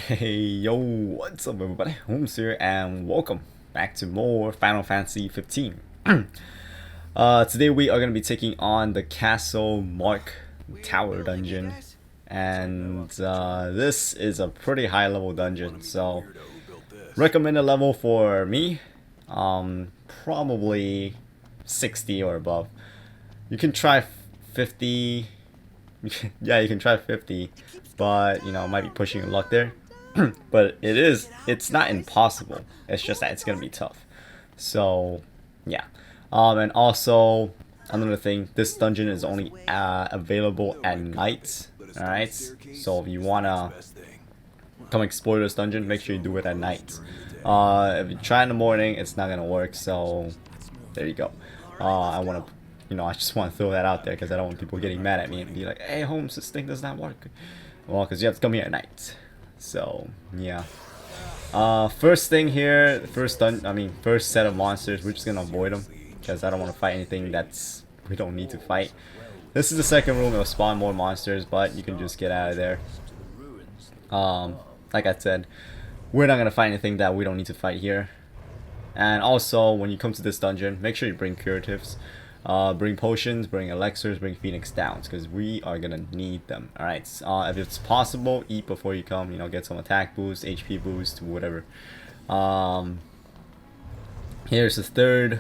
Hey yo, what's up everybody? Holmes here and welcome back to more Final Fantasy 15. Today we are going to be taking on the Castlemark Tower dungeon, and this is a pretty high level dungeon, so recommended level for me, probably 60 or above. You can try 50. Yeah, you can try 50, but you know, might be pushing your luck there. But it's not impossible. It's just that it's gonna be tough. So yeah. And also another thing, this dungeon is only available at night. All right. So if you wanna come explore this dungeon, make sure you do it at night. If you try in the morning, it's not gonna work. So there you go. I wanna. I just want to throw that out there because I don't want people getting mad at me and be like, "Hey, Holmes, this thing does not work." Well, because you have to come here at night. So yeah. First thing here, first set of monsters. We're just gonna avoid them because I don't want to fight anything we don't need to fight. This is the second room. It'll spawn more monsters, but you can just get out of there. Like I said, we're not gonna fight anything that we don't need to fight here. And also, when you come to this dungeon, make sure you bring curatives. Bring potions, bring elixirs, bring phoenix downs, because we are gonna need them. Alright, if it's possible, eat before you come, get some attack boost, HP boost, whatever. Here's the third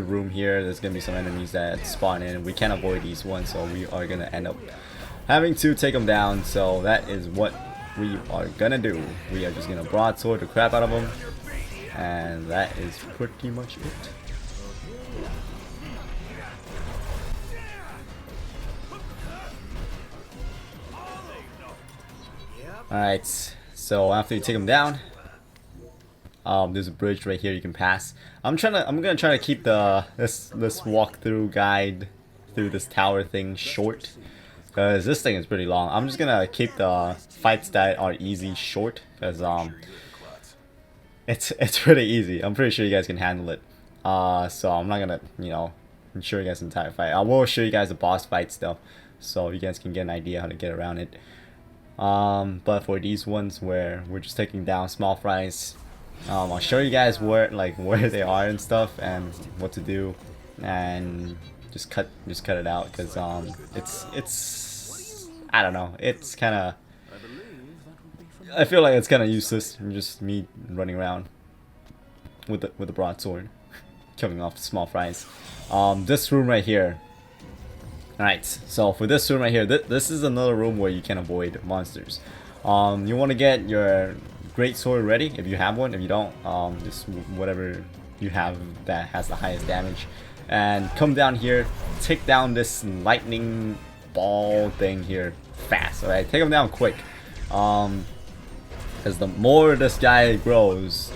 room here. There's gonna be some enemies that spawn in. We can't avoid these ones, so we are gonna end up having to take them down. So that is what we are gonna do. We are just gonna broadsword the crap out of them, and that is pretty much it. Alright, so after you take them down, there's a bridge right here you can pass. I'm gonna try to keep this walkthrough guide through this tower thing short, because this thing is pretty long. I'm just gonna keep the fights that are easy short, because it's pretty easy. I'm pretty sure you guys can handle it. So I'm not gonna show you guys the entire fight. I will show you guys the boss fights though, so you guys can get an idea how to get around it. But for these ones where we're just taking down small fries, I'll show you guys where they are and stuff and what to do, and just cut it out, because it's I don't know, it's kind of, I feel like it's kind of useless, just me running around with the broadsword killing off small fries. This room right here. Alright, so for this room right here, this is another room where you can avoid monsters. You want to get your great sword ready if you have one. If you don't, just whatever you have that has the highest damage, and come down here, take down this lightning ball thing here fast. Alright, take him down quick, because the more this guy grows,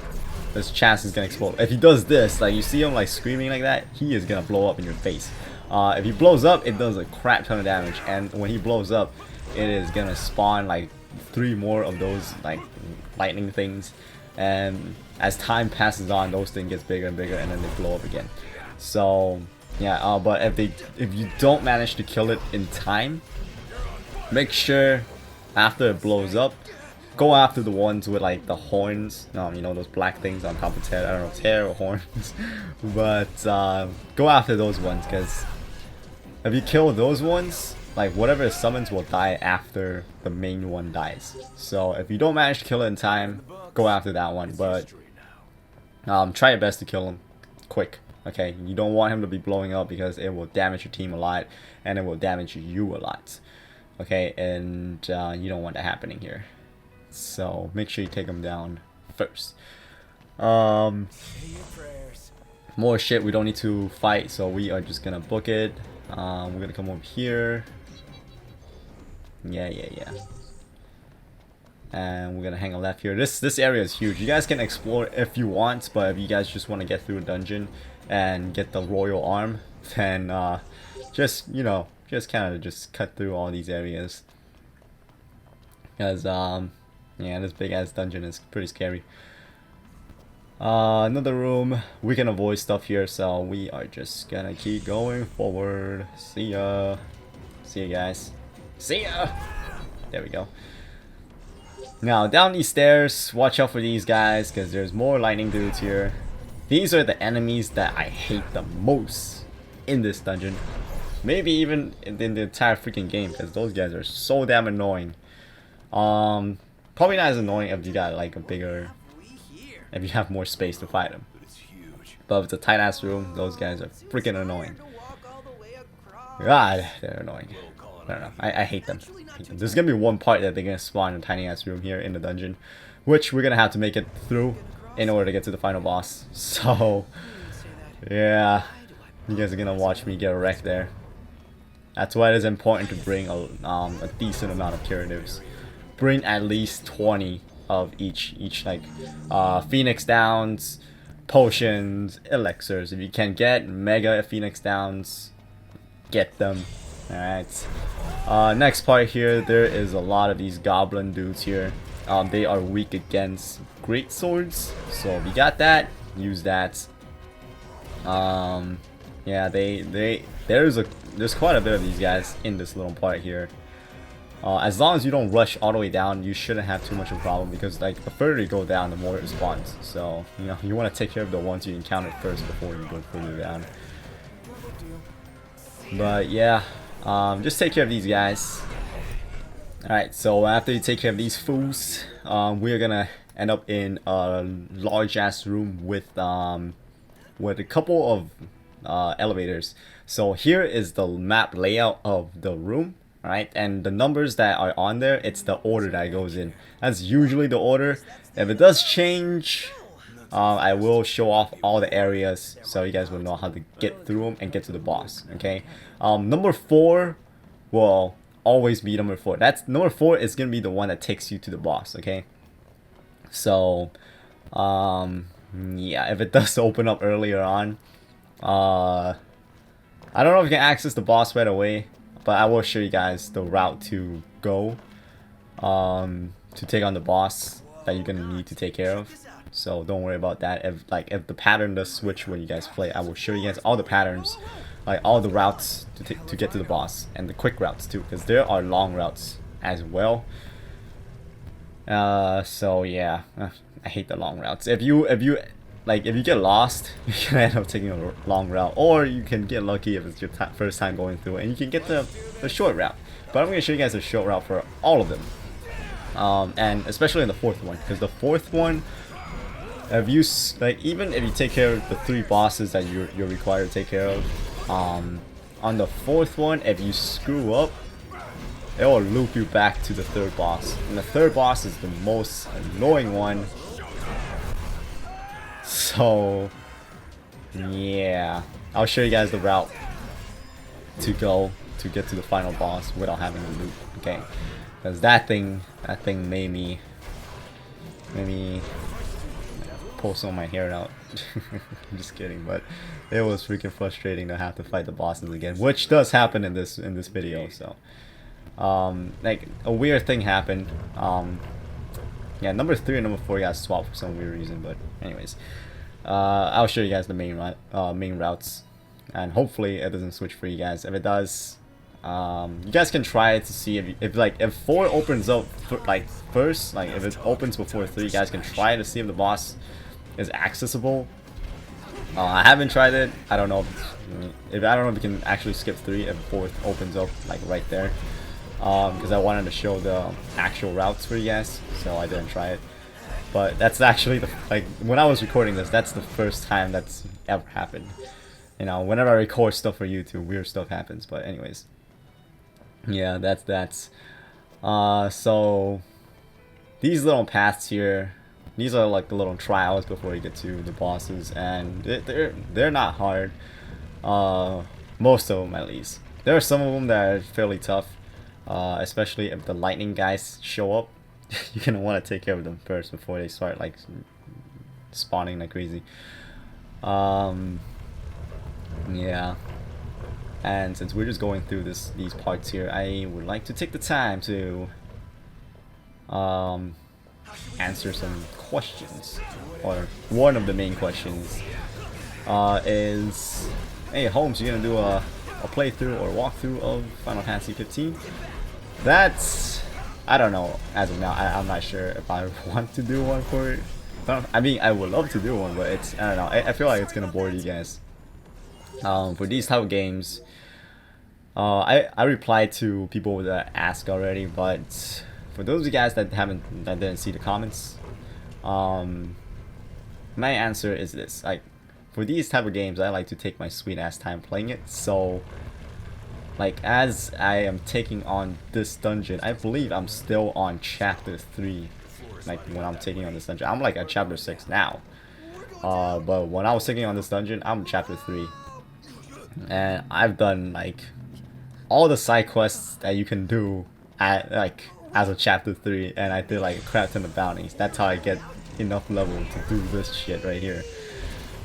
this chance is gonna explode. If he does this, like you see him like screaming like that, he is gonna blow up in your face. If he blows up, it does a crap ton of damage, and when he blows up, it is gonna spawn like 3 more of those like lightning things, and as time passes on, those things gets bigger and bigger, and then they blow up again. So yeah, but if you don't manage to kill it in time, make sure after it blows up, go after the ones with like the horns, those black things on top of its head. I don't know if it's hair or horns, but go after those ones, because if you kill those ones, like whatever it summons will die after the main one dies. So if you don't manage to kill it in time, go after that one, but try your best to kill him quick. Okay, you don't want him to be blowing up, because it will damage your team a lot, and it will damage you a lot. Okay, and you don't want that happening here. So make sure you take him down first. More shit we don't need to fight, so we are just gonna book it. We're gonna come over here. Yeah. And we're gonna hang a left here. This area is huge. You guys can explore if you want, but if you guys just want to get through a dungeon and get the royal arm, then just kind of just cut through all these areas, because yeah, this big ass dungeon is pretty scary. Another room. We can avoid stuff here, so we are just gonna keep going forward. See ya. See ya, guys. See ya. There we go. Now down these stairs, watch out for these guys because there's more lightning dudes here. These are the enemies that I hate the most in this dungeon. Maybe even in the entire freaking game, because those guys are so damn annoying. Probably not as annoying if you got like a bigger, if you have more space to fight them. But if it's a tight ass room, those guys are freaking annoying. God, they're annoying. I don't know. I hate them. There's gonna be one part that they're gonna spawn in a tiny ass room here in the dungeon, which we're gonna have to make it through in order to get to the final boss. So, yeah, you guys are gonna watch me get wrecked there. That's why it is important to bring a decent amount of curatives. Bring at least 20 of each like Phoenix Downs, potions, elixirs. If you can get Mega Phoenix Downs, get them. Alright. Next part here, there is a lot of these goblin dudes here. They are weak against great swords, so if you got that, use that. Yeah, there's quite a bit of these guys in this little part here. As long as you don't rush all the way down, you shouldn't have too much of a problem, because like the further you go down, the more it spawns. So you know, you want to take care of the ones you encounter first before you go further down. But yeah, just take care of these guys. Alright, so after you take care of these fools, we're gonna end up in a large ass room with a couple of elevators. So here is the map layout of the room, right? And the numbers that are on there, it's the order that goes in. That's usually the order. If it does change, I will show off all the areas so you guys will know how to get through them and get to the boss. Okay, number 4 will always be number 4. That's number 4 is gonna be the one that takes you to the boss. Okay, so yeah, if it does open up earlier on, I don't know if you can access the boss right away, but I will show you guys the route to go to take on the boss that you're gonna need to take care of. So don't worry about that. If the pattern does switch when you guys play, I will show you guys all the patterns, like all the routes to get to the boss, and the quick routes too, because there are long routes as well. So yeah, I hate the long routes. If you get lost, you can end up taking a long route, or you can get lucky if it's your first time going through and you can get the short route. But I'm going to show you guys the short route for all of them, and especially in the 4th one, because the 4th one, if you even if you take care of the 3 bosses that you're required to take care of, on the 4th one, if you screw up, it will loop you back to the 3rd boss, and the 3rd boss is the most annoying one. So yeah, I'll show you guys the route to go to get to the final boss without having to loop. Okay, because that thing made me pull some of my hair out. I'm just kidding, but it was freaking frustrating to have to fight the bosses again, which does happen in this video. So like a weird thing happened. Yeah, number 3 and number 4 got swapped for some weird reason, but anyways, I'll show you guys the main routes, and hopefully it doesn't switch for you guys. If it does, you guys can try it to see if 4 opens up first, like if it opens before 3, you guys can try to see if the boss is accessible. I haven't tried it. I don't know if you can actually skip 3 if 4th opens up like right there. Because I wanted to show the actual routes for you guys, so I didn't try it. But that's actually when I was recording this, that's the first time that's ever happened. You know, whenever I record stuff for YouTube, weird stuff happens. But anyways, yeah, that's so these little paths here, these are like the little trials before you get to the bosses, and they're not hard. Most of them, at least. There are some of them that are fairly tough. Especially if the lightning guys show up, you're gonna want to take care of them first before they start like spawning like crazy. Yeah, and since we're just going through these parts here, I would like to take the time to answer some questions. Or one of the main questions is, hey Holmes, you gonna do a playthrough or walkthrough of Final Fantasy 15? That's, I don't know as of now. I'm not sure if I want to do one for it. I mean, I would love to do one, but it's, I don't know. I feel like it's gonna bore you guys. For these type of games, I replied to people that ask already, but for those of you guys that didn't see the comments, my answer is this: like, for these type of games, I like to take my sweet ass time playing it. So, like, as I am taking on this dungeon, I believe I'm still on chapter 3. Like, when I'm taking on this dungeon, I'm like at chapter 6 now. But when I was taking on this dungeon, I'm chapter 3, and I've done like all the side quests that you can do at like as a chapter 3, and I did like a crap ton of bounties. That's how I get enough level to do this shit right here.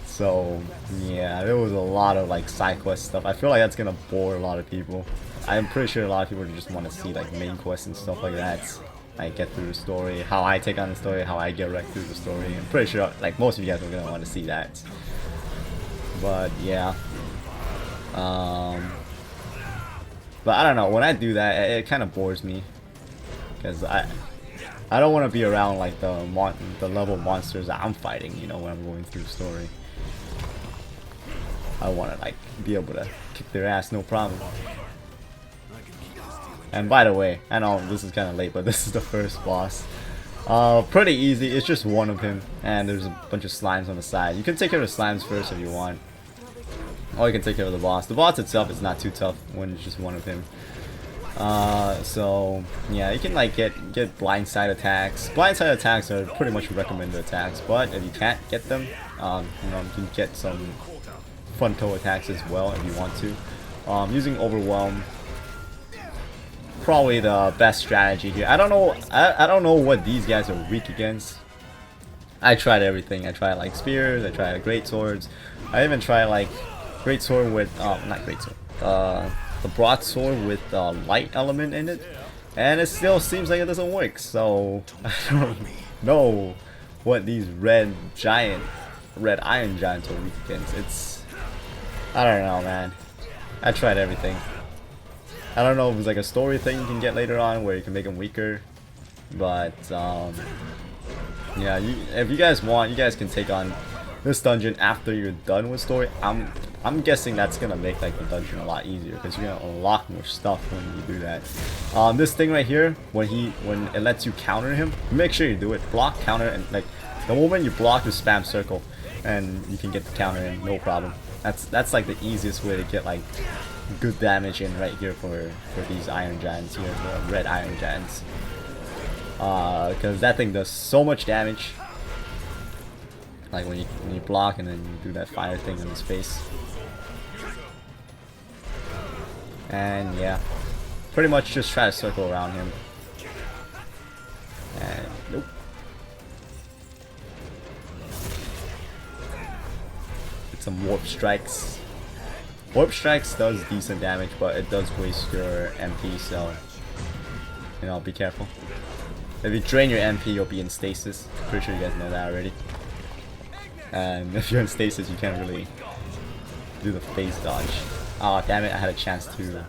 So yeah, there was a lot of like side quest stuff. I feel like that's gonna bore a lot of people. I'm pretty sure a lot of people just want to see like main quests and stuff like that. Like get through the story, how I take on the story, how I get right through the story. I'm pretty sure like most of you guys are gonna want to see that. But yeah. But I don't know, when I do that, it kind of bores me, because I don't want to be around like the level of monsters that I'm fighting, you know, when I'm going through the story. I want to like be able to kick their ass, no problem. And by the way, I know this is kind of late, but this is the first boss. Pretty easy. It's just one of him, and there's a bunch of slimes on the side. You can take care of the slimes first if you want, or you can take care of the boss. The boss itself is not too tough when it's just one of him. So yeah, you can like get blindside attacks. Blindside attacks are pretty much recommended attacks, but if you can't get them, you know, you can get some frontal attacks as well if you want to. Using overwhelm, probably the best strategy here. I don't know. I don't know what these guys are weak against. I tried everything. I tried like spears. I tried great swords. I even tried like great sword with not great sword. The broadsword with light element in it, and it still seems like it doesn't work. So I don't know what these red iron giants are weak against. It's, I don't know, man. I tried everything. I don't know if it's like a story thing you can get later on where you can make them weaker, but yeah, if you guys want, you guys can take on this dungeon after you're done with story. I'm guessing that's gonna make like the dungeon a lot easier, because you're gonna unlock more stuff when you do that. This thing right here, when it lets you counter him, make sure you do it. Block, counter, and like the moment you block, just spam circle, and you can get the counter in, no problem. That's like the easiest way to get like good damage in right here for these iron giants here, the red iron giants. Because that thing does so much damage. Like when you block and then you do that fire thing in his face. And yeah, pretty much just try to circle around him. And nope. Get some warp strikes. Warp strikes does decent damage, but it does waste your MP, so you know, be careful. If you drain your MP, you'll be in stasis. Pretty sure you guys know that already. And if you're in stasis, you can't really do the phase dodge. Oh damn it! I had a chance to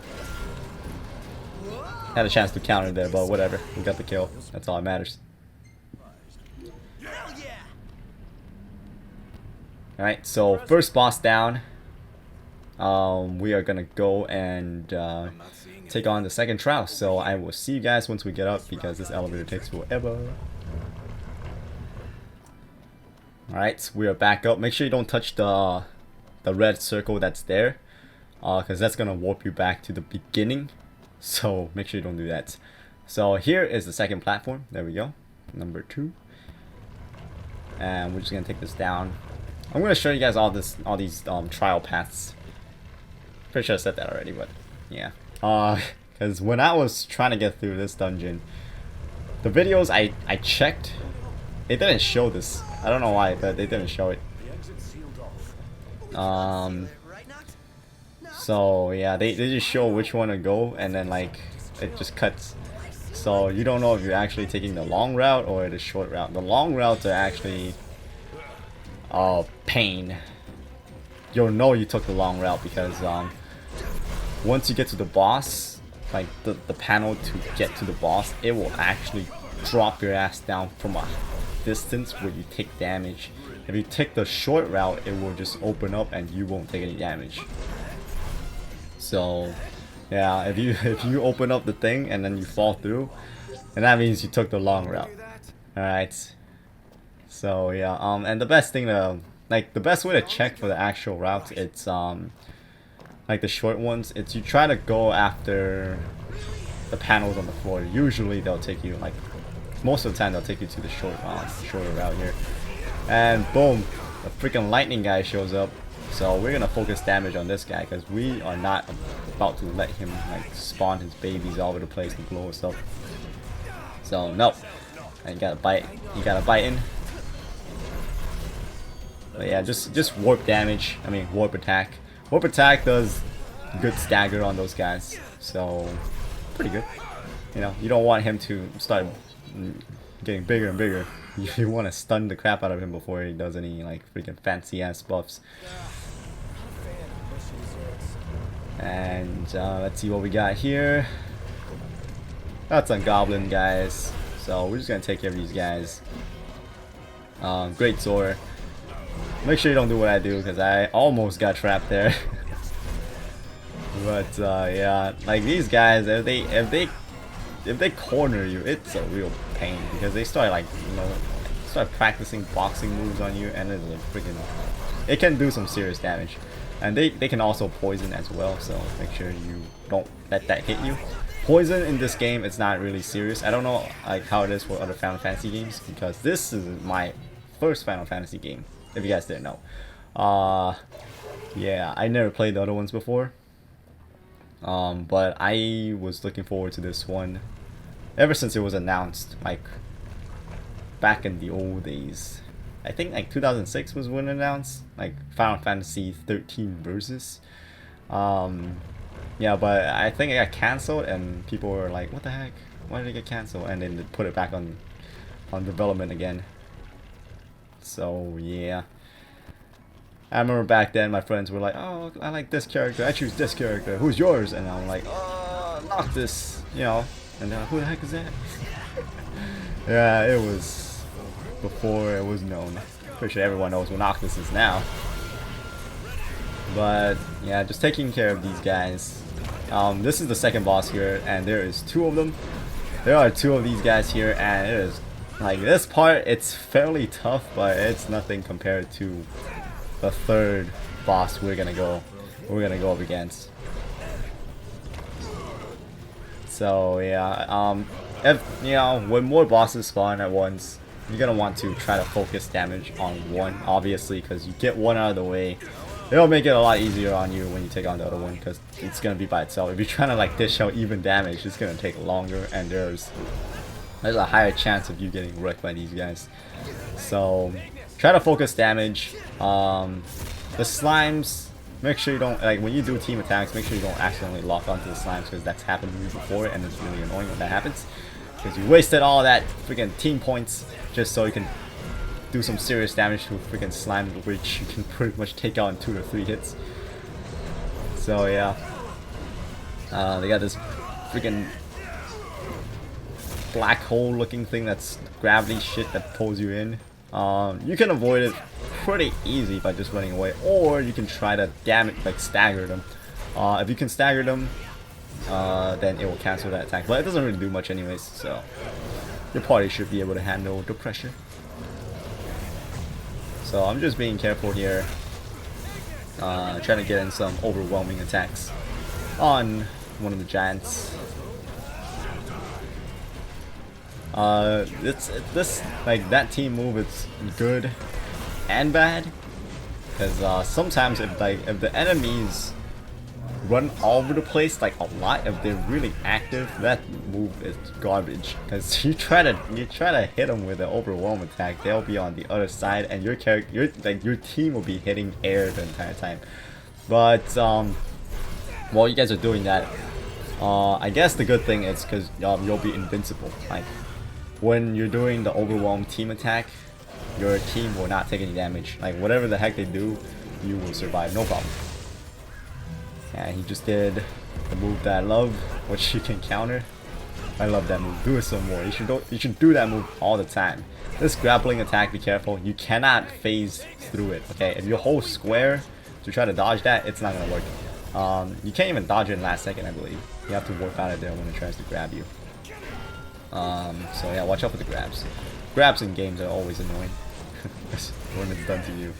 counter there, but whatever. We got the kill. That's all that matters. All right, so first boss down. We are gonna go and take on the second trial. So I will see you guys once we get up, because this elevator takes forever. Alright, we are back up. Make sure you don't touch the red circle that's there, because that's gonna warp you back to the beginning. So make sure you don't do that. So here is the second platform. There we go, number 2. And we're just gonna take this down. I'm gonna show you guys all these trial paths. Pretty sure I said that already, but yeah. Because when I was trying to get through this dungeon, the videos I checked, it didn't show this. I don't know why, but they didn't show it. So yeah, they just show which one to go, and then like it just cuts. So you don't know if you're actually taking the long route or the short route. The long routes are actually pain. You'll know you took the long route because once you get to the boss, like the panel to get to the boss, it will actually drop your ass down from a distance where you take damage. If you take the short route, it will just open up and you won't take any damage. So yeah, if you open up the thing and then you fall through, and that means you took the long route. Alright. So yeah, and the best thing to, like, the best way to check for the actual routes, it's like the short ones, it's you try to go after the panels on the floor. Usually they'll take you, like, most of the time they'll take you to the shorter route here. And boom, the freaking lightning guy shows up. So we're gonna focus damage on this guy because we are not about to let him like spawn his babies all over the place and blow us up. So nope. And you gotta bite. You gotta bite in. But yeah, just warp damage. I mean warp attack. Warp attack does good stagger on those guys. So pretty good. You know, you don't want him to start getting bigger and bigger. You want to stun the crap out of him before he does any like freaking fancy ass buffs. And let's see what we got here. That's a goblin, guys. So we're just gonna take care of these guys. Great Zor. Make sure you don't do what I do because I almost got trapped there. But yeah, like these guys, if they corner you, it's a real pain because they start like, you know, start practicing boxing moves on you, and it's a freaking, it can do some serious damage. And they can also poison as well, so make sure you don't let that hit you. Poison in this game, it's not really serious. I don't know like how it is for other Final Fantasy games because this is my first Final Fantasy game, if you guys didn't know. Yeah, I never played the other ones before. But I was looking forward to this one ever since it was announced, like back in the old days. I think like 2006 was when it announced, like Final Fantasy 13 Versus. Yeah, but I think it got cancelled and people were like, what the heck, why did it get cancelled? And then they put it back on development again. So yeah, I remember back then my friends were like, oh, I like this character, I choose this character, who's yours? And I'm like, oh, Noctis, you know. And they're like, who the heck is that? Yeah, it was before it was known. Pretty sure everyone knows what Noctis is now. But yeah, just taking care of these guys. This is the second boss here, and there is two of them. There are two of these guys here, and it is like this part, it's fairly tough, but it's nothing compared to the third boss we're gonna go up against. So yeah, if you know, when more bosses spawn at once, you're gonna want to try to focus damage on one, obviously, because you get one out of the way, it'll make it a lot easier on you when you take on the other one, because it's gonna be by itself. If you're trying to like dish out even damage, it's gonna take longer, and there's a higher chance of you getting wrecked by these guys. So try to focus damage. The slimes, make sure you don't, like when you do team attacks, make sure you don't accidentally lock onto the slimes, because that's happened to me before and it's really annoying when that happens, because you wasted all that freaking team points just so you can do some serious damage to a freaking slime, which you can pretty much take out in 2 to 3 hits. So yeah, they got this freaking black hole looking thing that's gravity shit that pulls you in. You can avoid it pretty easy by just running away, or you can try to stagger them. If you can stagger them, then it will cancel that attack, but it doesn't really do much anyways, so your party should be able to handle the pressure. So I'm just being careful here, trying to get in some overwhelming attacks on one of the giants. This like that team move, it's good and bad, because sometimes if the enemies run all over the place like a lot, if they're really active, that move is garbage, because you try to hit them with an overwhelm attack, they'll be on the other side, and your team will be hitting air the entire time. But while you guys are doing that, I guess the good thing is because you'll be invincible. Like when you're doing the overwhelm team attack, your team will not take any damage. Like whatever the heck they do, you will survive, no problem. Yeah, he just did The move that I love, which you can counter. I love that move. Do it some more. You should do that move all the time. This grappling attack, be careful. You cannot phase through it. Okay, if you hold square to try to dodge that, it's not gonna work. You can't even dodge it in the last second, I believe. You have to work out of there when it tries to grab you. So yeah, watch out for the grabs. Grabs in games are always annoying when it's done to you.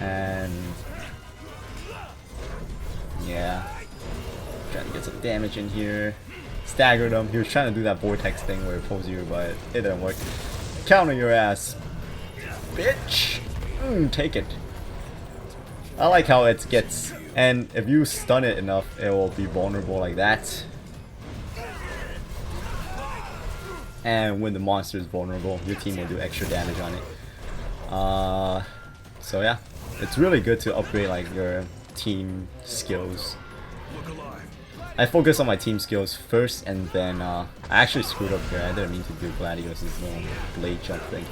And yeah, trying to get some damage in here. Staggered him. He was trying to do that vortex thing where it pulls you, but it didn't work. Counter your ass, bitch. Take it. I like how it gets, and if you stun it enough, it will be vulnerable like that. And when the monster is vulnerable, your team will do extra damage on it. So yeah, it's really good to upgrade like your team skills. I focus on my team skills first, and then I actually screwed up here. I didn't mean to do Gladius' little blade jump thing.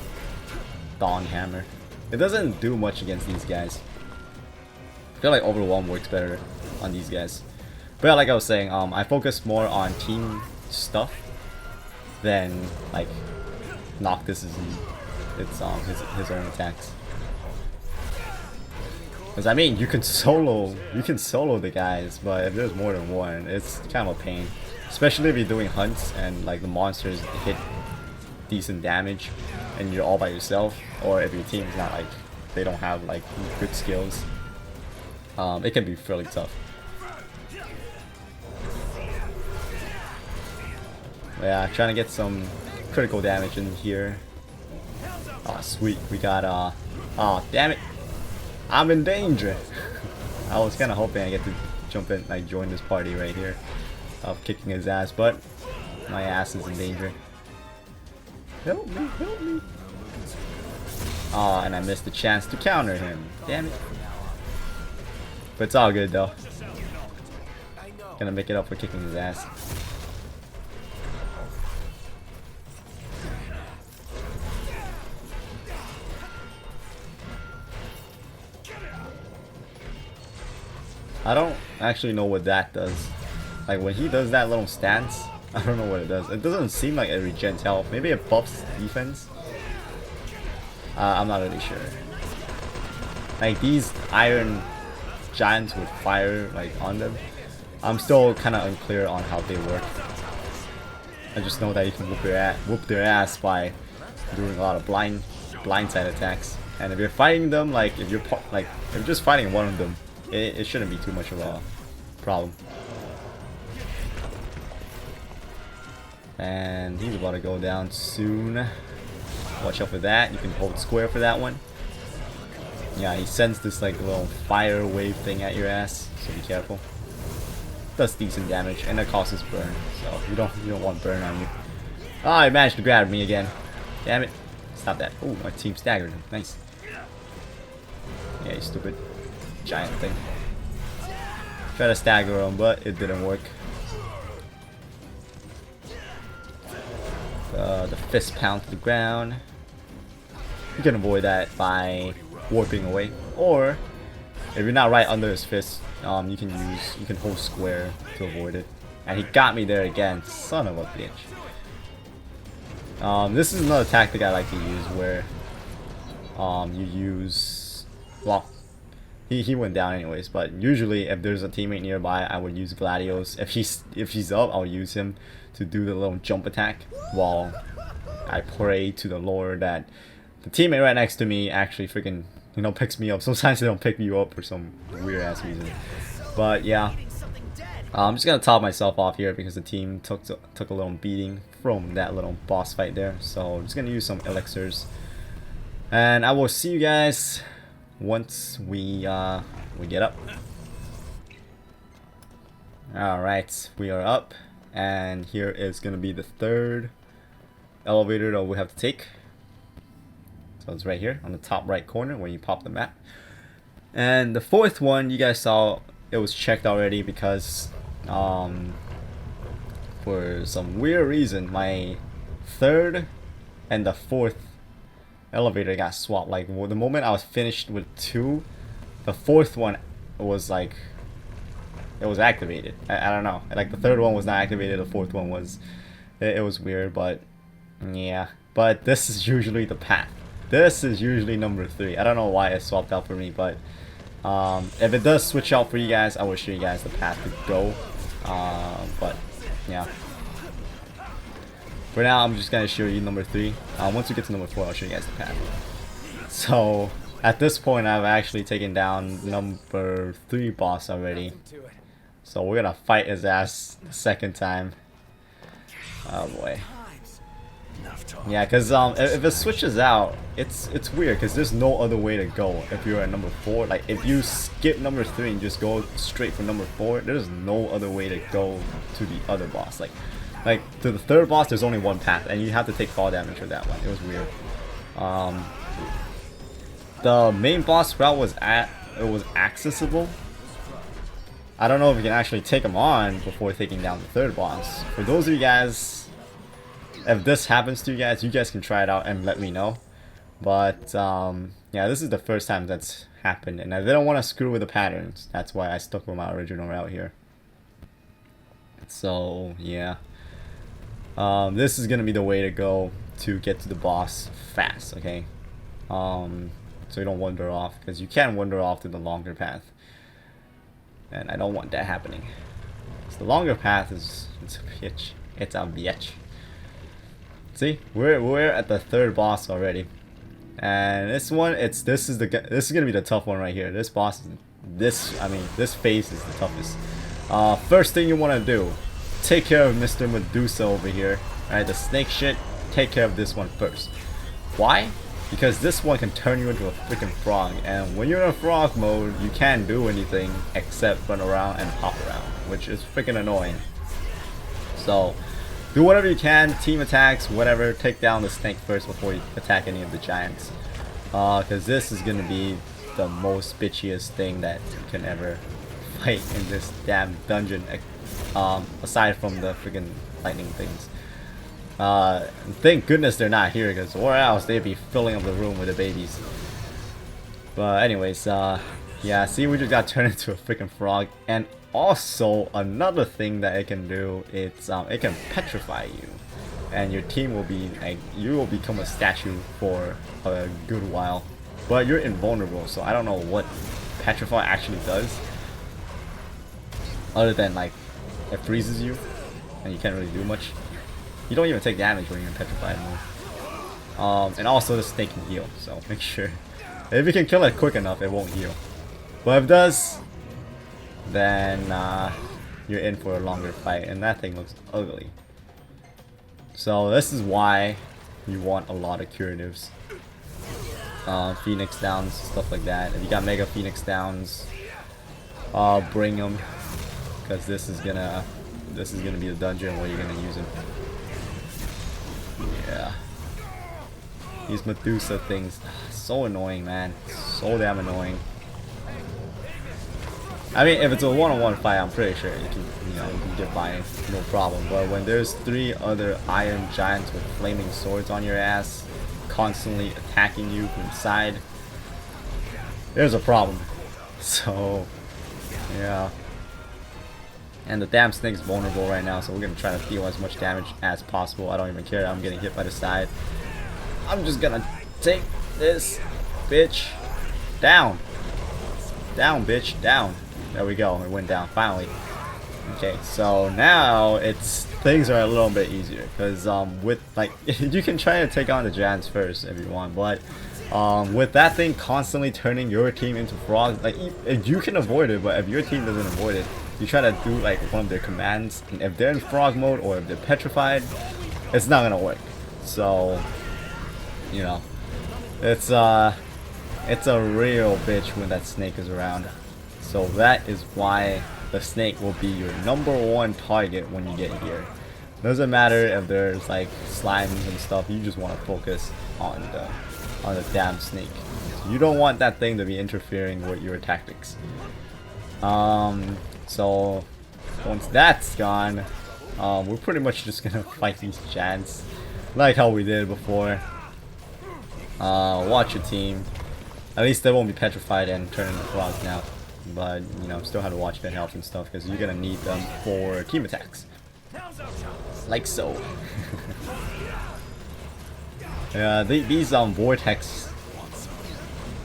Dawn Hammer. It doesn't do much against these guys. I feel like Overwhelm works better on these guys. But yeah, like I was saying, I focus more on team stuff than like Noctis' his own attacks. Because I mean, you can solo the guys, but if there's more than one, it's kind of a pain. Especially if you're doing hunts and like the monsters hit decent damage and you're all by yourself, or if your team's not like, they don't have like good skills. It can be fairly tough. But yeah, trying to get some critical damage in here. Oh sweet, we got oh damn it, I'm in danger. I was kind of hoping I get to jump in, like join this party right here of kicking his ass, but my ass is in danger. Help me, help me. Oh, and I missed the chance to counter him. Damn it. But it's all good though. Gonna make it up for kicking his ass. I don't actually know what that does. Like when he does that little stance, I don't know what it does. It doesn't seem like it regens health. Maybe it buffs defense. I'm not really sure. Like these iron giants with fire like on them, I'm still kind of unclear on how they work. I just know that you can whoop their ass by doing a lot of blindside attacks. And if you're fighting them, like if you're just fighting one of them, it shouldn't be too much of a problem. And he's about to go down soon. Watch out for that. You can hold square for that one. Yeah, he sends this like little fire wave thing at your ass, so be careful. Does decent damage, and it causes burn, so you don't want burn on you. Ah, he managed to grab me again. Damn it! Stop that. Oh, my team staggered him. Nice. Yeah, you stupid giant thing. Try to stagger him, but it didn't work. The fist pound to the ground. You can avoid that by warping away, or if you're not right under his fist, you can hold square to avoid it. And he got me there again, son of a bitch. This is another tactic I like to use where you use, well, he went down anyways, but usually if there's a teammate nearby, I would use Gladios. If he's up, I'll use him to do the little jump attack while I pray to the Lord that the teammate right next to me actually freaking, you know, picks me up. Sometimes they don't pick you up for some weird ass reason. But yeah, I'm just gonna top myself off here because the team took a little beating from that little boss fight there. So I'm just gonna use some elixirs, and I will see you guys once we get up. All right, we are up, and here is gonna be the third elevator that we have to take. So it's right here on the top right corner when you pop the map. And the fourth one, you guys saw it was checked already because for some weird reason my third and the fourth elevator got swapped. Like the moment I was finished with two, the fourth one was like it was activated. I don't know. Like the third one was not activated. The fourth one was. It was weird, but yeah. But this is usually the path. This is usually number 3. I don't know why it swapped out for me, but if it does switch out for you guys, I will show you guys the path to go. But yeah. For now, I'm just gonna show you number 3. Once we get to number 4, I'll show you guys the path. So at this point, I've actually taken down number 3 boss already. So we're gonna fight his ass the second time. Oh boy. Yeah, because if it switches out, it's weird because there's no other way to go if you're at number 4. Like if you skip number 3 and just go straight for number 4, there's no other way to go to the other boss. Like to the third boss, there's only one path, and you have to take fall damage for that one. It was weird. The main boss route was accessible. I don't know if you can actually take him on before taking down the third boss. For those of you guys, if this happens to you guys can try it out and let me know. But yeah, this is the first time that's happened, and I didn't want to screw with the patterns. That's why I stuck with my original route here. So yeah, this is gonna be the way to go to get to the boss fast. Okay, so you don't wander off, because you can wander off to the longer path, and I don't want that happening. So the longer path is it's a bitch. It's a bitch. See, we're at the third boss already, and this one, this is gonna be the tough one right here. This boss, this phase is the toughest. First thing you want to do, take care of Mr. Medusa over here. Alright, the snake shit. Take care of this one first. Why? Because this one can turn you into a freaking frog, and when you're in a frog mode, you can't do anything except run around and hop around, which is freaking annoying. So do whatever you can, team attacks, whatever, take down the snake first before you attack any of the giants. Because this is going to be the most bitchiest thing that you can ever fight in this damn dungeon, aside from the freaking lightning things. Thank goodness they're not here, because or else they'd be filling up the room with the babies. But anyways, yeah, see, we just got turned into a freaking frog. And also another thing that it can do, it's it can petrify you, and your team will be like, you will become a statue for a good while, but you're invulnerable. So I don't know what petrify actually does, other than like it freezes you and you can't really do much. You don't even take damage when you're in petrified mode. And also the snake can heal, so make sure if you can kill it quick enough, it won't heal. But if it does, then you're in for a longer fight, and that thing looks ugly. So this is why you want a lot of curatives, Phoenix Downs, stuff like that. If you got Mega Phoenix Downs, bring them, because this is gonna be the dungeon where you're gonna use them. Yeah, these Medusa things, so annoying, man, so damn annoying. I mean, if it's a one-on-one fight, I'm pretty sure you can get by, no problem. But when there's 3 other iron giants with flaming swords on your ass, constantly attacking you from the side, there's a problem. So, yeah. And the damn snake's vulnerable right now, so we're gonna try to deal as much damage as possible. I don't even care. I'm getting hit by the side. I'm just gonna take this bitch down. Down, bitch, down. There we go, it went down finally. Okay, so now things are a little bit easier, because with like you can try to take on the giants first if you want, but with that thing constantly turning your team into frogs, like you can avoid it, but if your team doesn't avoid it, you try to do like one of their commands, and if they're in frog mode or if they're petrified, it's not gonna work. So you know, it's a real bitch when that snake is around. So that is why the snake will be your #1 target when you get here. Doesn't matter if there's like slimes and stuff, you just want to focus on the damn snake. You don't want that thing to be interfering with your tactics. So once that's gone, we're pretty much just gonna fight these giants like how we did before. Watch your team. At least they won't be petrified and turn into frogs now. but you know, still have to watch their health and stuff because you're gonna need them for team attacks, like so. Yeah, these vortex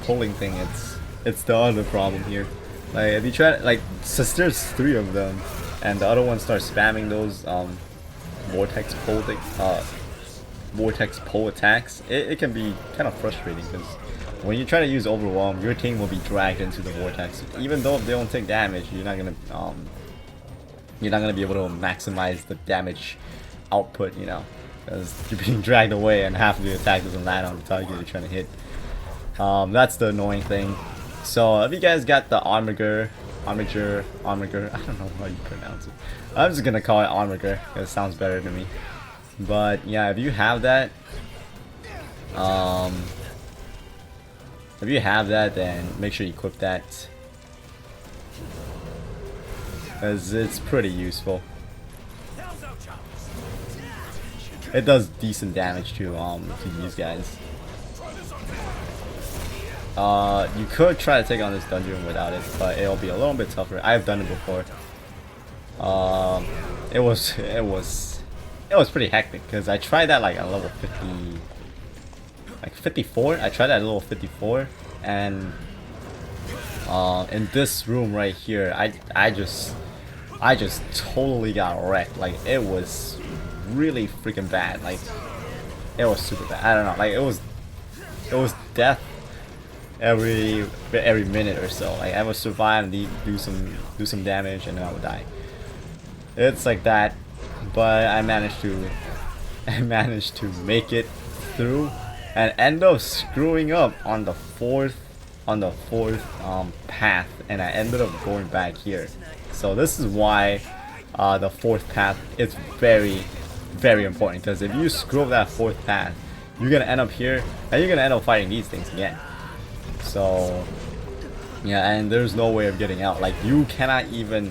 pulling thing, it's the other problem here. Like if you try to, like, since there's 3 of them and the other one starts spamming those vortex pull thing, vortex pull attacks, it can be kind of frustrating because when you try to use overwhelm, your team will be dragged into the vortex. Even though if they don't take damage, you're not gonna be able to maximize the damage output, you know, because you're being dragged away and half of the attack doesn't land on the target you're trying to hit. That's the annoying thing. So if you guys got the armiger, I don't know how you pronounce it. I'm just gonna call it armiger because it sounds better to me. But yeah, if you have that, then make sure you equip that, because it's pretty useful. It does decent damage to these guys. You could try to take on this dungeon without it, but it'll be a little bit tougher. I've done it before. It was pretty hectic because I tried that like at level 50, like 54. I tried that at level 54, and in this room right here, I just totally got wrecked. Like it was really freaking bad. Like it was super bad. I don't know. Like it was death every minute or so. Like I would survive and do some damage and then I would die. It's like that, but I managed to make it through and end up screwing up on the fourth path, and I ended up going back here. So this is why the 4th path is very, very important, because if you screw up that 4th path, you're gonna end up here and you're gonna end up fighting these things again. So yeah, and there's no way of getting out. Like you cannot leave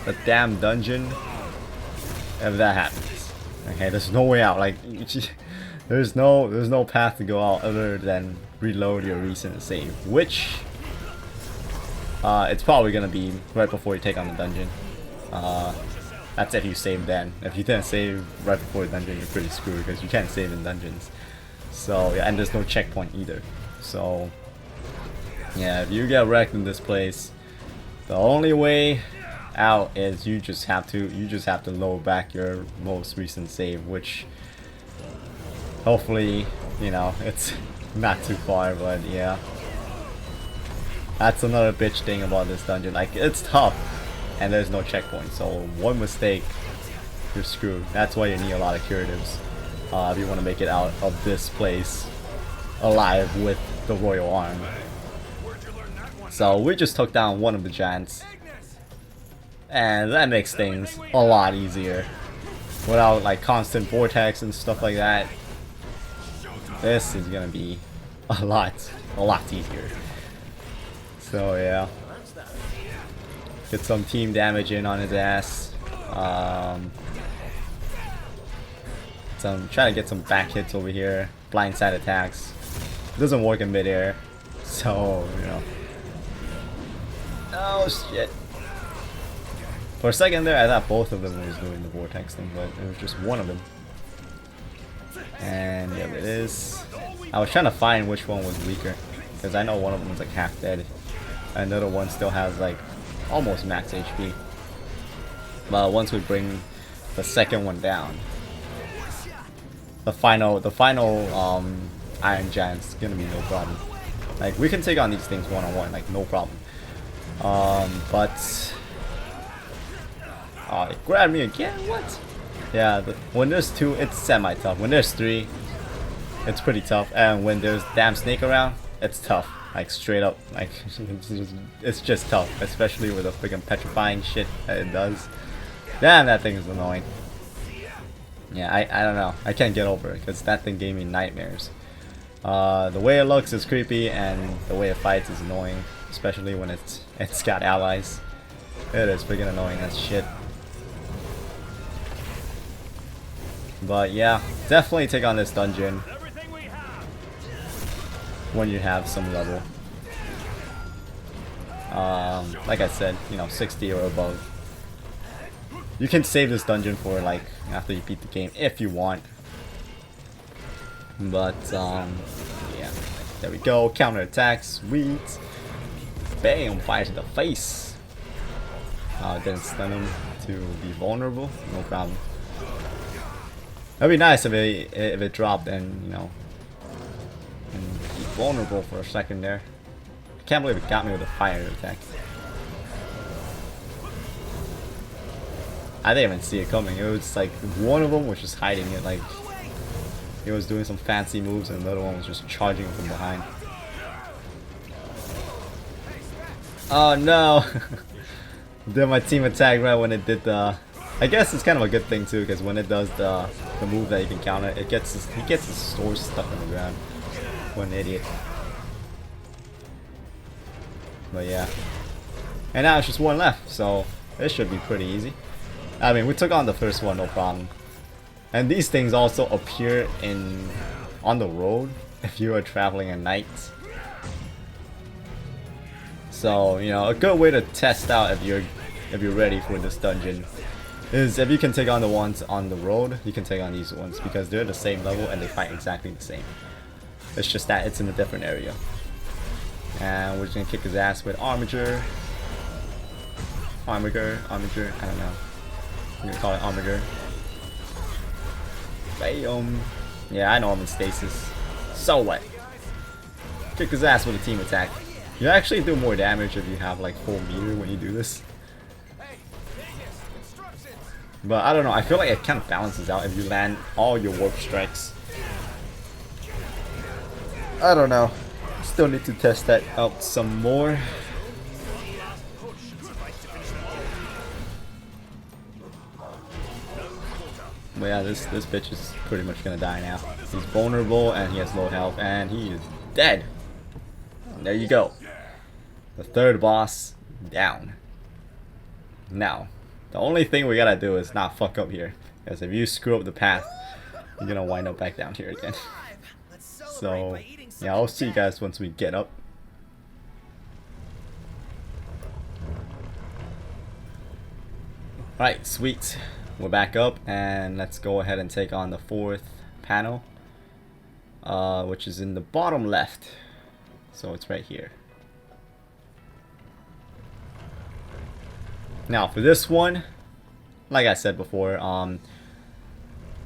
the damn dungeon if that happens. Okay, there's no way out. Like there's no path to go out other than reload your recent save, which it's probably gonna be right before you take on the dungeon. That's if you save then. If you didn't save right before the dungeon, you're pretty screwed because you can't save in dungeons. So yeah, and there's no checkpoint either. So yeah, if you get wrecked in this place, the only way out is you just have to load back your most recent save, which hopefully, you know, it's not too far, but yeah. That's another bitch thing about this dungeon. Like it's tough and there's no checkpoint, so one mistake you're screwed. That's why you need a lot of curatives if you want to make it out of this place alive with the royal arm. So we just took down one of the giants, and that makes things a lot easier without like constant vortex and stuff like that. This is gonna be a lot easier. So yeah, get some team damage in on his ass. Try to get some back hits over here. Blindside attacks. It doesn't work in midair, so you know. Oh shit! For a second there, I thought both of them was doing the vortex thing, but it was just one of them. And yeah, it is. I was trying to find which one was weaker, because I know one of them was like half dead, and the other one still has like almost max HP. But once we bring the second one down, the final Iron Giant's gonna be no problem. Like we can take on these things one on one, like no problem. But oh, it grabbed me again. What? Yeah, when there's 2, it's semi-tough. When there's 3, it's pretty tough. And when there's damn snake around, it's tough. Like straight up, like it's just tough, especially with the freaking petrifying shit that it does. Damn, that thing is annoying. Yeah, I don't know. I can't get over it because that thing gave me nightmares. The way it looks is creepy, and the way it fights is annoying, especially when it's got allies. It is freaking annoying as shit. But yeah, definitely take on this dungeon when you have some level. Like I said, you know, 60 or above. You can save this dungeon for like after you beat the game if you want. But yeah, there we go. Counter attack, sweet. Bam! Fire to the face. Didn't stun him to be vulnerable. No problem. That'd be nice if it dropped and, you know, and be vulnerable for a second there. I can't believe it got me with a fire attack. I didn't even see it coming. It was like one of them was just hiding it, like he was doing some fancy moves, and the other one was just charging from behind. Oh no! Did my team attack right when it did the... I guess it's kind of a good thing too, because when it does the move that you can counter, he gets his sword stuck on the ground. What an idiot. But yeah. And now it's just one left, so it should be pretty easy. I mean, we took on the first one, no problem. And these things also appear on the road if you are traveling at night. So, you know, a good way to test out if you're ready for this dungeon is if you can take on the ones on the road, you can take on these ones because they're the same level and they fight exactly the same. It's just that it's in a different area. And we're just gonna kick his ass with Armiger. Armiger, I don't know. I'm gonna call it Armiger. Bam! Yeah, I know I'm in stasis. So what? Kick his ass with a team attack. You actually do more damage if you have like full meter when you do this. But I don't know, I feel like it kind of balances out if you land all your warp strikes. I don't know. Still need to test that out some more. But yeah, this bitch is pretty much gonna die now. He's vulnerable and he has low health and he is dead. And there you go. The third boss down. Now, the only thing we gotta do is not fuck up here. Because if you screw up the path, you're gonna wind up back down here again. So, yeah, I'll see you guys once we get up. Alright, sweet. We're back up and let's go ahead and take on the fourth panel. Which is in the bottom left. So it's right here. Now for this one, like I said before,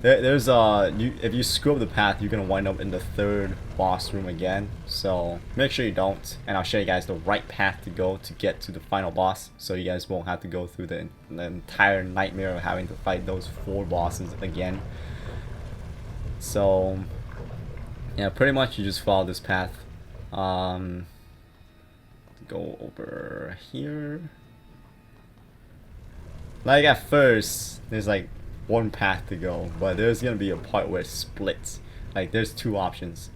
there's if you screw up the path, you're gonna wind up in the third boss room again. So make sure you don't, and I'll show you guys the right path to go to get to the final boss, so you guys won't have to go through the entire nightmare of having to fight those 4 bosses again. So yeah, pretty much you just follow this path. Go over here. Like at first, there's like one path to go, but there's gonna be a part where it splits. Like there's 2 options,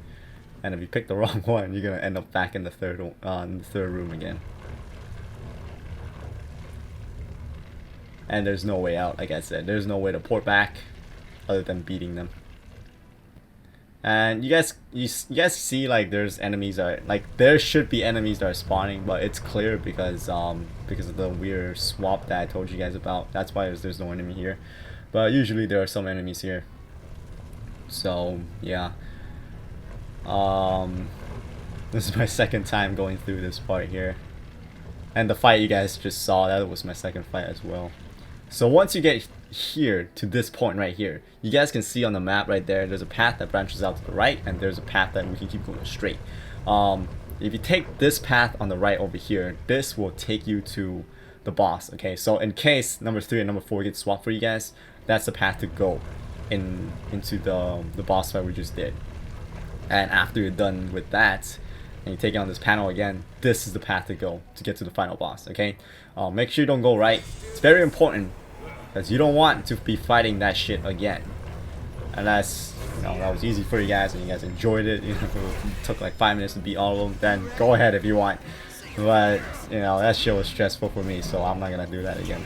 and if you pick the wrong one, you're gonna end up back in the third room again. And there's no way out. Like I said, there's no way to port back other than beating them. And you guys see like there's enemies that are, like there should be enemies that are spawning, but it's clear because of the weird swap that I told you guys about. That's why there's no enemy here. But usually there are some enemies here. So yeah. This is my second time going through this part here. And the fight you guys just saw, that was my second fight as well. So once you get here to this point right here, you guys can see on the map right there, there's a path that branches out to the right, and there's a path that we can keep going straight. If you take this path on the right over here, this will take you to the boss. Okay, so in case number 3 and number 4 get swapped for you guys, that's the path to go into the boss fight we just did. And after you're done with that and you take it on this panel again, this is the path to go to get to the final boss. Okay, make sure you don't go right. It's very important because you don't want to be fighting that shit again. Unless, you know, that was easy for you guys and you guys enjoyed it. You know, it took like 5 minutes to beat all of them, then go ahead if you want. But, you know, that shit was stressful for me, so I'm not gonna do that again.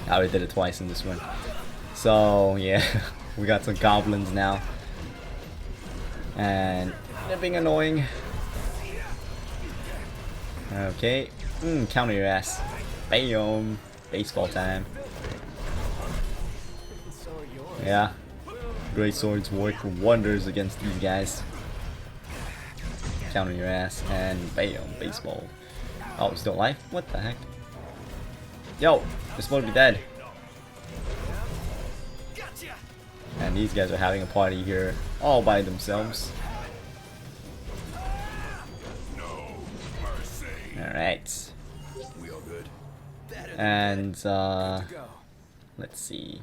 I already did it twice in this one. So, yeah, we got some goblins now. And they're being annoying. Okay, Counter your ass. Bam. Baseball time. Yeah. Great swords work wonders against these guys. Counter your ass and bam. Baseball. Oh, still alive? What the heck? Yo, you're supposed to be dead. And these guys are having a party here all by themselves. Alright. And let's see.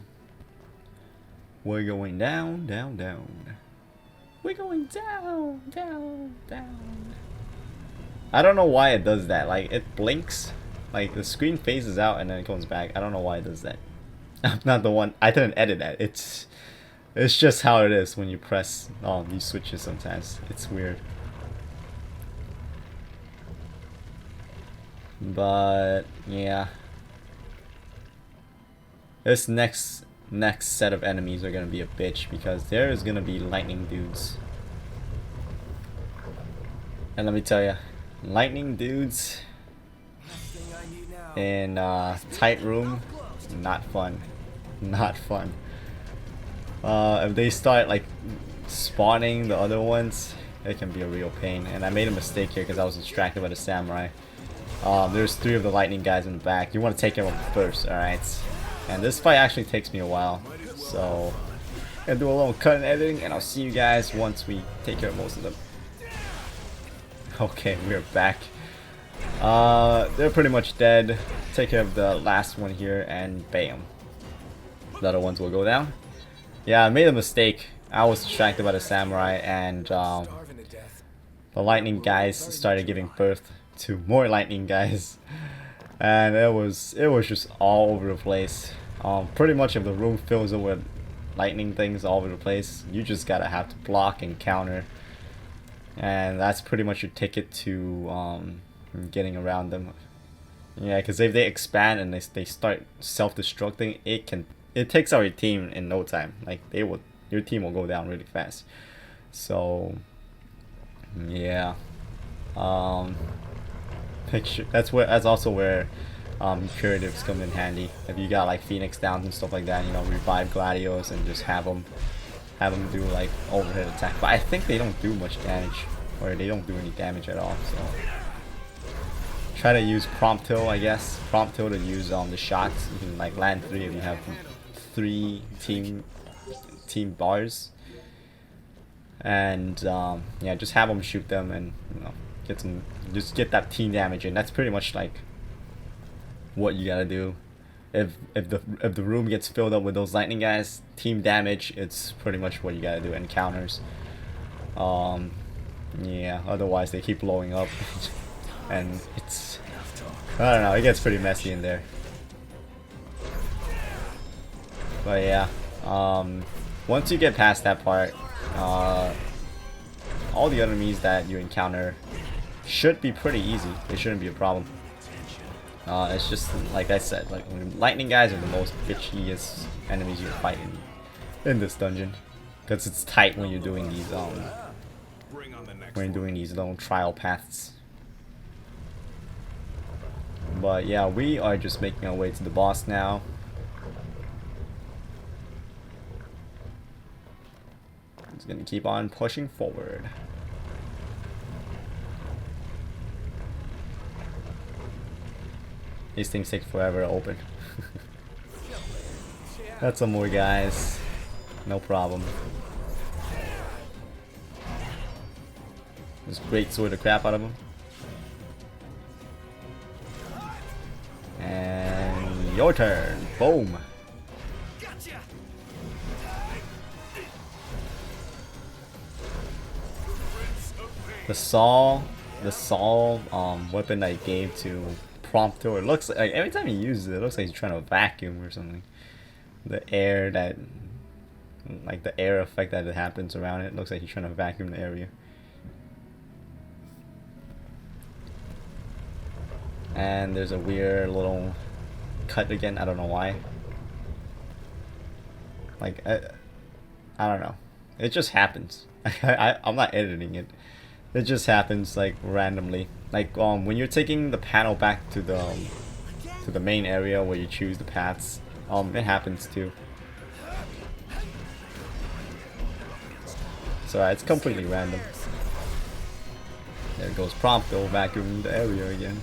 We're going down, down, down. We're going down, down, down. I don't know why it does that. Like, it blinks. Like, the screen phases out and then it comes back. I don't know why it does that. I'm not the one. I didn't edit that. It's just how it is when you press these switches sometimes. It's weird. But yeah. This next set of enemies are gonna be a bitch because there is gonna be lightning dudes. And let me tell you, lightning dudes in tight room, not fun. Not fun. If they start like spawning the other ones, it can be a real pain. And I made a mistake here because I was distracted by the samurai. There's 3 of the lightning guys in the back. You want to take care of them first, alright? And this fight actually takes me a while. So, I'm gonna do a little cut and editing, and I'll see you guys once we take care of most of them. Okay, we're back. They're pretty much dead. Take care of the last one here, and bam. The other ones will go down. Yeah, I made a mistake. I was distracted by the samurai, and the lightning guys started giving birth to more lightning guys, and it was just all over the place. Pretty much if the room fills up with lightning things all over the place, you just gotta have to block and counter, and that's pretty much your ticket to getting around them. Yeah, because if they expand and they start self-destructing, it takes out your team in no time. Like your team will go down really fast. So yeah. That's also where curatives come in handy. If you got like Phoenix Downs and stuff like that, you know, revive Gladios and just have them do like overhead attack. But I think they don't do much damage, or they don't do any damage at all. So try to use prompt hill, I guess. Prompt hill to use the shots. You can like land 3 if you have 3 team bars. And yeah, just have them shoot them and just get that team damage in. That's pretty much like what you gotta do. If the room gets filled up with those lightning guys, team damage, it's pretty much what you gotta do. Encounters. Yeah, otherwise they keep blowing up. And it's, I don't know, it gets pretty messy in there. But yeah, once you get past that part, all the enemies that you encounter should be pretty easy. They shouldn't be a problem. It's just like I said, like lightning guys are the most bitchiest enemies you fight in this dungeon, because it's tight when you're doing these long trial paths. But yeah, we are just making our way to the boss now. It's gonna keep on pushing forward. These things take forever to open. That's some more guys. No problem. Just great sword the crap out of them. And your turn. Boom. The saw weapon I gave to Prompto, it looks like every time he uses it, it looks like he's trying to vacuum or something. The air like the air effect that it happens around it, looks like he's trying to vacuum the area. And there's a weird little cut again, I don't know why. Like, I don't know. It just happens. I'm not editing it. It just happens like randomly. Like when you're taking the panel back to the main area where you choose the paths, it happens too. So it's completely random. There goes Prompto vacuuming the area again.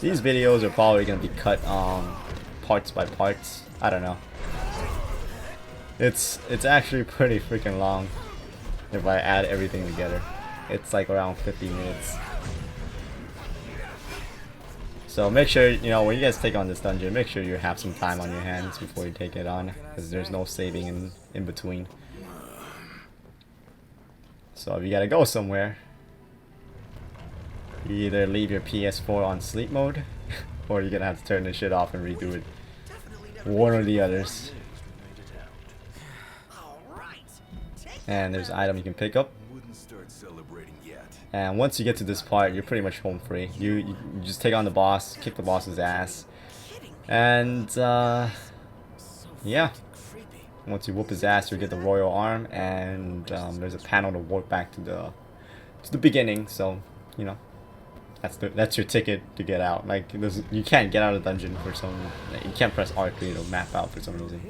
These videos are probably gonna be cut parts by parts. I don't know. It's actually pretty freaking long if I add everything together. It's like around 50 minutes. So make sure, you know, when you guys take on this dungeon, make sure you have some time on your hands before you take it on, because there's no saving in between. So if you gotta go somewhere, you either leave your PS4 on sleep mode, or you're gonna have to turn this shit off and redo it. One or the others. And there's an item you can pick up. And once you get to this part, you're pretty much home free. You just take on the boss, kick the boss's ass, and yeah. Once you whoop his ass, you get the royal arm, and there's a panel to warp back to the beginning. So you know, that's your ticket to get out. Like you can't get out of the dungeon for some. You can't press R3 to map out for some reason.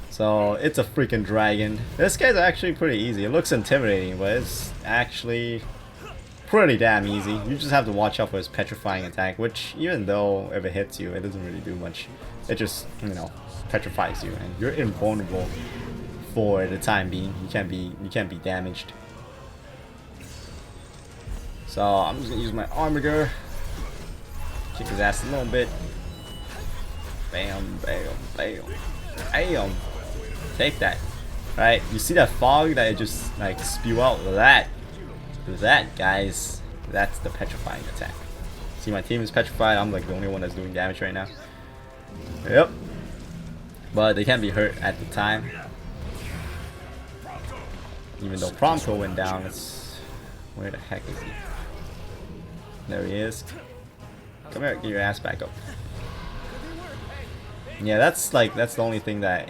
So it's a freaking dragon. This guy's actually pretty easy. It looks intimidating, but it's actually pretty damn easy. You just have to watch out for his petrifying attack, which even though if it hits you, it doesn't really do much. It just, you know, petrifies you, and you're invulnerable for the time being. You can't be damaged. So I'm just gonna use my armor, kick his ass a little bit. Bam, bam, bam, bam. Take that. Right, you see that fog that it just like spew out? That guys, that's the petrifying attack. See, my team is petrified. I'm like the only one that's doing damage right now. Yep. But they can't be hurt at the time. Even though Prompto went down, it's where the heck is he? There he is. Come here, get your ass back up. Yeah, that's the only thing that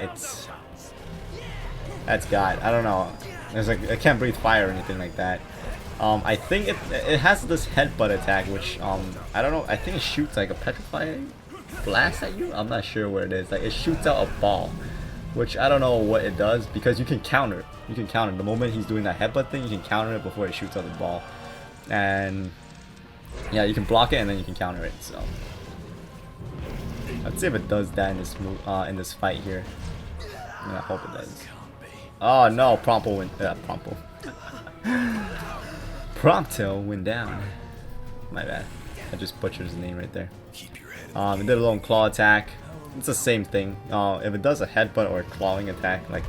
that's got. I don't know. There's like I can't breathe fire or anything like that. I think it has this headbutt attack, which I don't know. I think it shoots like a petrifying blast at you. I'm not sure what it is. Like it shoots out a ball, which I don't know what it does, because you can counter. You can counter the moment he's doing that headbutt thing. You can counter it before it shoots out the ball, and yeah, you can block it and then you can counter it. So let's see if it does that in this in this fight here. I hope it does. Oh no, Prompto went. Prompto went down. My bad. I just butchered his name right there. It did a little claw attack. It's the same thing. If it does a headbutt or a clawing attack, like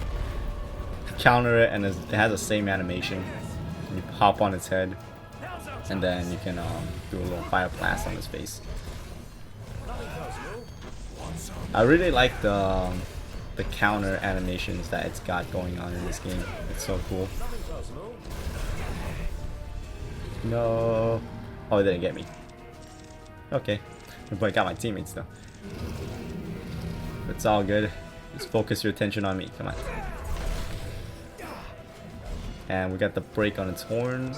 counter it, and it has the same animation. You hop on its head, and then you can do a little fire blast on his face. I really like the counter animations that it's got going on in this game. It's so cool. No. Oh, it didn't get me. Okay. But I got my teammates though. It's all good. Just focus your attention on me. Come on. And we got the break on its horn.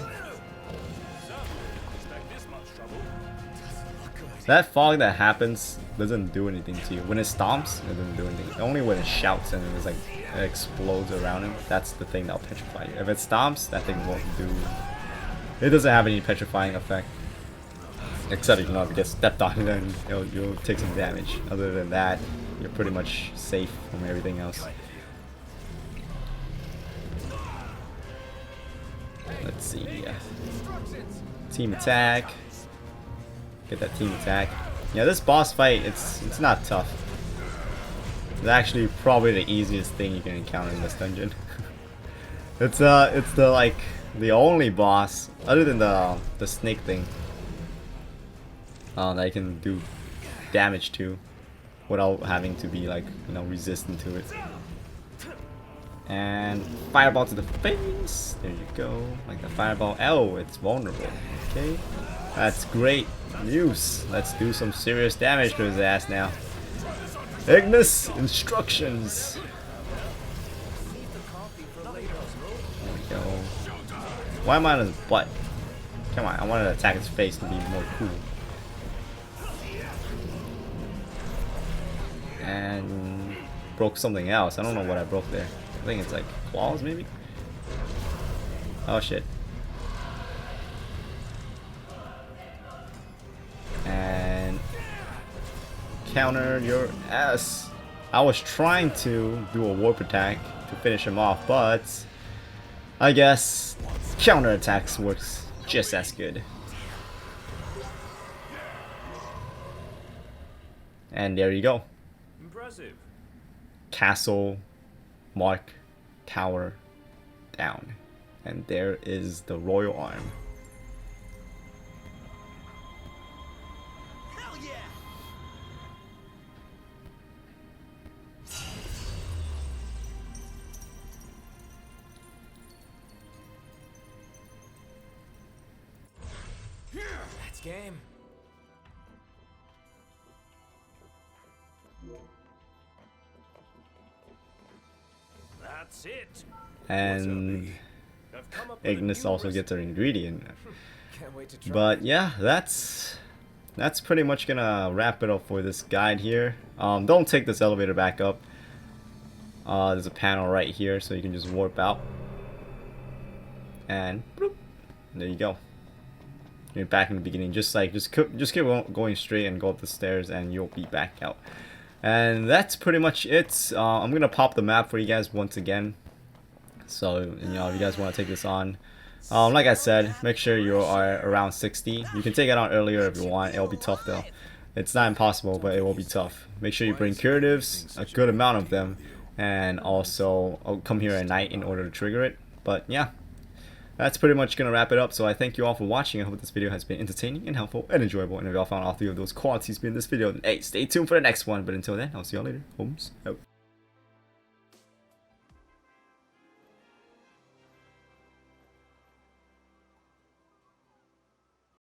That fog that happens doesn't do anything to you. When it stomps, it doesn't do anything. Only when it shouts and it's like it explodes around him, that's the thing that'll petrify you. If it stomps, that thing won't do. It doesn't have any petrifying effect. Except, you know, if you get stepped on, then you'll take some damage. Other than that, you're pretty much safe from everything else. Let's see. Team attack. Get that team attack. Yeah, this boss fight, it's not tough. It's actually probably the easiest thing you can encounter in this dungeon. it's the only boss other than the snake thing that you can do damage to without having to be like, you know, resistant to it. And fireball to the face. There you go. Like the fireball. Oh, it's vulnerable. Okay. That's great news. Let's do some serious damage to his ass now. Ignis instructions. Why am I on his butt? Come on, I wanted to attack his face to be more cool. And broke something else. I don't know what I broke there. I think it's like claws maybe? Oh shit. And counter your ass. I was trying to do a warp attack to finish him off, but I guess counter attacks works just as good. And there you go. Impressive. Castle, Mark, Tower, down. And there is the Royal Arm. Hell yeah. That's game. That's it. And I've come up with a Ignis new also recipe. gets an ingredient. Can't wait to try. But yeah, that's pretty much gonna wrap it up for this guide here. Don't take this elevator back up. There's a panel right here, so you can just warp out. And bloop, there you go. You're back in the beginning. Just keep going straight and go up the stairs, and you'll be back out. And that's pretty much it. I'm gonna pop the map for you guys once again. So you know, if you guys want to take this on, like I said, make sure you are around 60. You can take it on earlier if you want. It'll be tough though. It's not impossible, but it will be tough. Make sure you bring curatives, a good amount of them, and also I'll come here at night in order to trigger it. But yeah, that's pretty much gonna wrap it up. So I thank you all for watching. I hope this video has been entertaining and helpful and enjoyable. And if y'all found all 3 of those qualities in this video, then hey, stay tuned for the next one. But until then, I'll see y'all later. Holmes out.